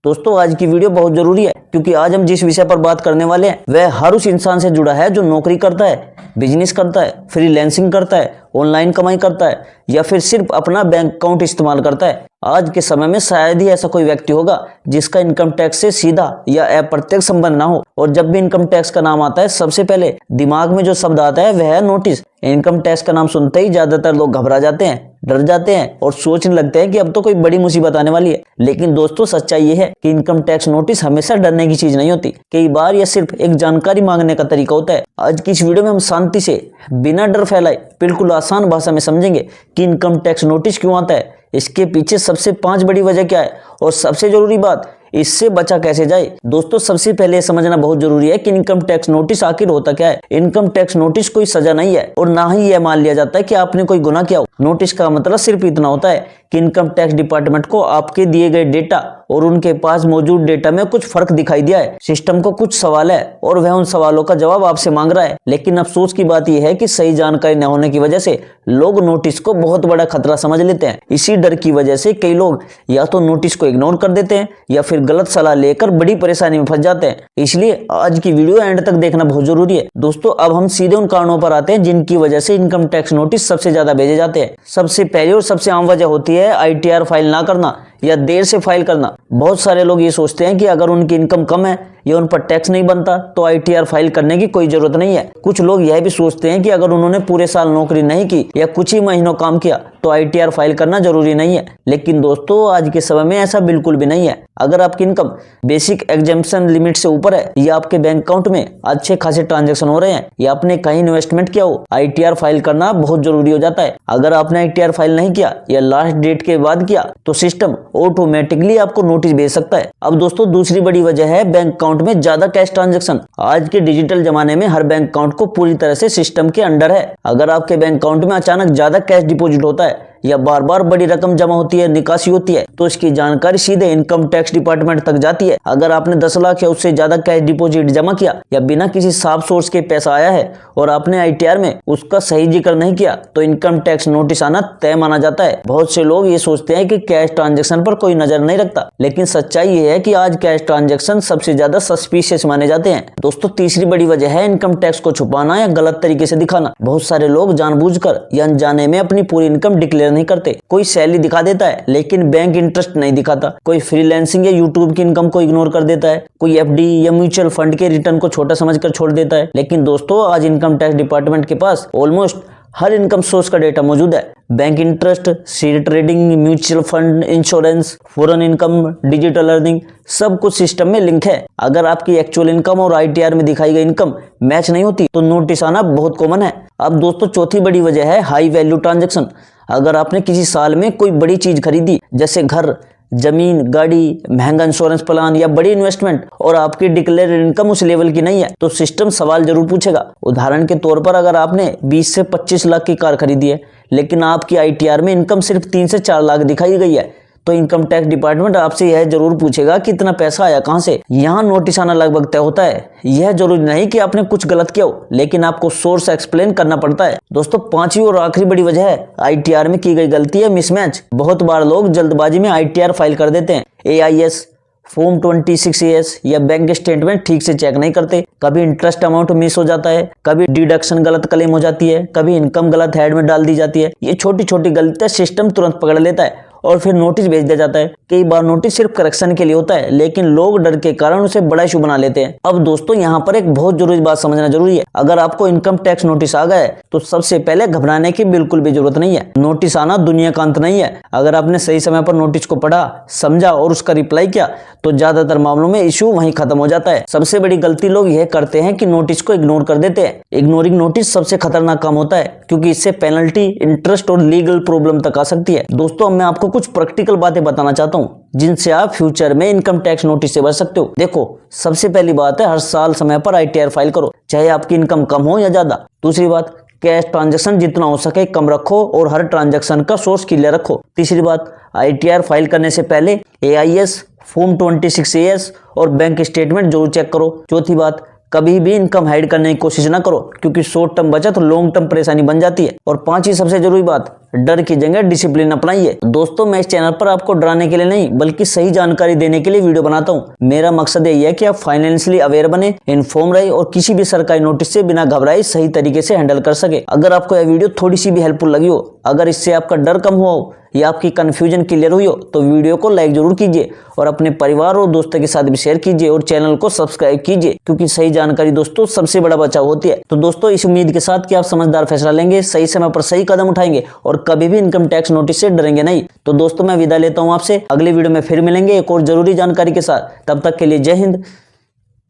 दोस्तों आज की वीडियो बहुत जरूरी है क्योंकि आज हम जिस विषय पर बात करने वाले हैं वह हर उस इंसान से जुड़ा है जो नौकरी करता है, बिजनेस करता है, फ्रीलांसिंग करता है, ऑनलाइन कमाई करता है या फिर सिर्फ अपना बैंक अकाउंट इस्तेमाल करता है। आज के समय में शायद ही ऐसा कोई व्यक्ति होगा जिसका इनकम टैक्स से सीधा या अप्रत्यक्ष संबंध ना हो। और जब भी इनकम टैक्स का नाम आता है सबसे पहले दिमाग में जो शब्द आता है वह है नोटिस। इनकम टैक्स का नाम सुनते ही ज्यादातर लोग घबरा जाते हैं, डर जाते हैं और सोचने लगते हैं कि अब तो कोई बड़ी मुसीबत आने वाली है। लेकिन दोस्तों सच्चाई ये है कि इनकम टैक्स नोटिस हमेशा डरने की चीज नहीं होती। कई बार यह सिर्फ एक जानकारी मांगने का तरीका होता है। आज की इस वीडियो में हम शांति से बिना डर फैलाए बिल्कुल आसान भाषा में समझेंगे कि इनकम टैक्स नोटिस क्यों आता है, इसके पीछे सबसे 5 बड़ी वजह क्या है और सबसे जरूरी बात इससे बचा कैसे जाए। दोस्तों सबसे पहले समझना बहुत जरूरी है कि इनकम टैक्स नोटिस आखिर होता क्या है। इनकम टैक्स नोटिस कोई सजा नहीं है और ना ही यह मान लिया जाता है कि आपने कोई गुनाह किया हो। नोटिस का मतलब सिर्फ इतना होता है कि इनकम टैक्स डिपार्टमेंट को आपके दिए गए डेटा और उनके पास मौजूद डेटा में कुछ फर्क दिखाई दिया है। सिस्टम को कुछ सवाल है और वह उन सवालों का जवाब आपसे मांग रहा है। लेकिन अफसोस की बात यह है कि सही जानकारी न होने की वजह से लोग नोटिस को बहुत बड़ा खतरा समझ लेते हैं। इसी डर की वजह से कई लोग या तो नोटिस को इग्नोर कर देते हैं या फिर गलत सलाह लेकर बड़ी परेशानी में फंस जाते हैं। इसलिए आज की वीडियो एंड तक देखना बहुत जरूरी है। दोस्तों अब हम सीधे उन कारणों पर आते हैं जिनकी वजह से इनकम टैक्स नोटिस सबसे ज्यादा भेजे जाते हैं। सबसे पहली और सबसे आम वजह होती है ITR फाइल ना करना या देर से फाइल करना। बहुत सारे लोग ये सोचते हैं कि अगर उनकी इनकम कम है या उन पर टैक्स नहीं बनता तो ITR फाइल करने की कोई जरूरत नहीं है। कुछ लोग यह भी सोचते हैं कि अगर उन्होंने पूरे साल नौकरी नहीं की या कुछ ही महीनों काम किया तो ITR फाइल करना जरूरी नहीं है। लेकिन दोस्तों आज के समय में ऐसा बिल्कुल भी नहीं है। अगर आपकी इनकम बेसिक एग्जेम्पशन लिमिट से ऊपर है या आपके बैंक अकाउंट में अच्छे खासे ट्रांजेक्शन हो रहे हैं या आपने कहीं इन्वेस्टमेंट किया हो, ITR फाइल करना बहुत जरूरी हो जाता है। अगर आपने ITR फाइल नहीं किया या लास्ट डेट के बाद किया तो सिस्टम ऑटोमेटिकली आपको नोटिस भेज सकता है। अब दोस्तों दूसरी बड़ी वजह है बैंक अकाउंट में ज्यादा कैश ट्रांजैक्शन। आज के डिजिटल जमाने में हर बैंक अकाउंट को पूरी तरह से सिस्टम के अंडर है। अगर आपके बैंक अकाउंट में अचानक ज्यादा कैश डिपॉजिट होता है या बार बार बड़ी रकम जमा होती है, निकासी होती है, तो इसकी जानकारी सीधे इनकम टैक्स डिपार्टमेंट तक जाती है। अगर आपने 10 लाख या उससे ज्यादा कैश डिपॉजिट जमा किया या बिना किसी साफ सोर्स के पैसा आया है और आपने ITR में उसका सही जिक्र नहीं किया तो इनकम टैक्स नोटिस आना तय माना जाता है। बहुत से लोग ये सोचते हैं कि कैश ट्रांजेक्शन पर कोई नजर नहीं रखता, लेकिन सच्चाई ये है कि आज कैश ट्रांजेक्शन सबसे ज्यादा सस्पिशियस माने जाते हैं। दोस्तों तीसरी बड़ी वजह है इनकम टैक्स को छुपाना या गलत तरीके से दिखाना। बहुत सारे लोग जानबूझकर या अनजाने में अपनी पूरी इनकम डिक्लेयर नहीं करते। कोई सैलरी दिखा देता है लेकिन बैंक इंटरेस्ट नहीं दिखाता, कोई फ्रीलांसिंग या यूट्यूब की इनकम को इग्नोर कर देता है, कोई FD या म्यूचुअल फंड के रिटर्न को छोटा समझकर छोड़ देता है। लेकिन दोस्तों आज इनकम टैक्स डिपार्टमेंट के पास ऑलमोस्ट हर इनकम सोर्स का डेटा मौजूद है। Bank interest, share trading, mutual fund, insurance, foreign income, digital earning, सब कुछ सिस्टम में लिंक है। अगर आपकी एक्चुअल इनकम और ITR में दिखाई गई इनकम मैच नहीं होती तो नोटिस आना बहुत कॉमन है। अब दोस्तों चौथी बड़ी वजह है हाई वैल्यू ट्रांजेक्शन। अगर आपने किसी साल में कोई बड़ी चीज खरीदी जैसे घर, जमीन, गाड़ी, महंगा इंश्योरेंस प्लान या बड़ी इन्वेस्टमेंट और आपकी डिक्लेयर्ड इनकम उस लेवल की नहीं है तो सिस्टम सवाल जरूर पूछेगा। उदाहरण के तौर पर अगर आपने 20 से 25 लाख की कार खरीदी है लेकिन आपकी ITR में इनकम सिर्फ 3 से 4 लाख दिखाई गई है तो इनकम टैक्स डिपार्टमेंट आपसे यह जरूर पूछेगा कि इतना पैसा आया कहां से। यहाँ नोटिस आना लगभग तय होता है। यह जरूरी नहीं कि आपने कुछ गलत किया हो, लेकिन आपको सोर्स एक्सप्लेन करना पड़ता है। दोस्तों पांचवी और आखिरी बड़ी वजह है ITR में की गई गलती है मिसमैच। बहुत बार लोग जल्दबाजी में ITR फाइल कर देते हैं, AIS, फॉर्म 26AS या बैंक स्टेटमेंट ठीक से चेक नहीं करते। कभी इंटरेस्ट अमाउंट मिस हो जाता है, कभी डिडक्शन गलत क्लेम हो जाती है, कभी इनकम गलत हेड में डाल दी जाती है। ये छोटी छोटी गलतियां सिस्टम तुरंत पकड़ लेता है और फिर नोटिस भेज दिया जाता है। कई बार नोटिस सिर्फ करेक्शन के लिए होता है लेकिन लोग डर के कारण उसे बड़ा इशू बना लेते हैं। अब दोस्तों यहाँ पर एक बहुत जरूरी बात समझना जरूरी है। अगर आपको इनकम टैक्स नोटिस आ गया है तो सबसे पहले घबराने की बिल्कुल भी जरूरत नहीं है। नोटिस आना दुनिया का अंत नहीं है। अगर आपने सही समय पर नोटिस को पढ़ा, समझा और उसका रिप्लाई किया तो ज्यादातर मामलों में इशू वहीं खत्म हो जाता है। सबसे बड़ी गलती लोग यह करते हैं कि नोटिस को इग्नोर कर देते हैं। इग्नोरिंग नोटिस सबसे खतरनाक काम होता है क्योंकि इससे पेनल्टी, इंटरेस्ट और लीगल प्रॉब्लम तक आ सकती है। दोस्तों अब मैं आपको कुछ प्रैक्टिकल बातें बताना चाहता हूँ जिनसे आप फ्यूचर में इनकम टैक्स नोटिस से बच सकते हो। देखो सबसे पहली बात है हर साल समय पर ITR फाइल करो, चाहे आपकी इनकम कम हो या ज्यादा। दूसरी बात, कैश ट्रांजैक्शन जितना हो सके कम रखो और हर ट्रांजैक्शन का सोर्स क्लियर रखो। तीसरी बात, ITR फाइल करने से पहले AIS, फॉर्म 26AS और बैंक स्टेटमेंट जरूर चेक करो। चौथी बात, कभी भी इनकम हाइड करने की कोशिश ना करो क्योंकि शॉर्ट टर्म बचत लॉन्ग टर्म परेशानी बन जाती है। और पांचवी सबसे जरूरी बात, डर की जगह डिसिप्लिन अपनाइए। दोस्तों, मैं इस चैनल पर आपको डराने के लिए नहीं बल्कि सही जानकारी देने के लिए वीडियो बनाता हूँ। मेरा मकसद यही है कि आप फाइनेंशियली अवेयर बने, इन्फॉर्म रहे और किसी भी सरकारी नोटिस से बिना घबराए सही तरीके से हैंडल कर सके। अगर आपको यह वीडियो थोड़ी सी भी हेल्पफुल लगी हो, अगर इससे आपका डर कम हुआ हो या आपकी कंफ्यूजन क्लियर हुई हो, तो वीडियो को लाइक जरूर कीजिए और अपने परिवार और दोस्तों के साथ भी शेयर कीजिए और चैनल को सब्सक्राइब कीजिए, क्योंकि सही जानकारी दोस्तों सबसे बड़ा बचाव होती है। तो दोस्तों, इस उम्मीद के साथ कि आप समझदार फैसला लेंगे, सही समय पर सही कदम उठाएंगे और कभी भी इनकम टैक्स नोटिस से डरेंगे नहीं। तो दोस्तों, मैं विदा लेता हूं आपसे। अगली वीडियो में फिर मिलेंगे एक और जरूरी जानकारी के साथ। तब तक के लिए जय हिंद,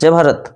जय भारत।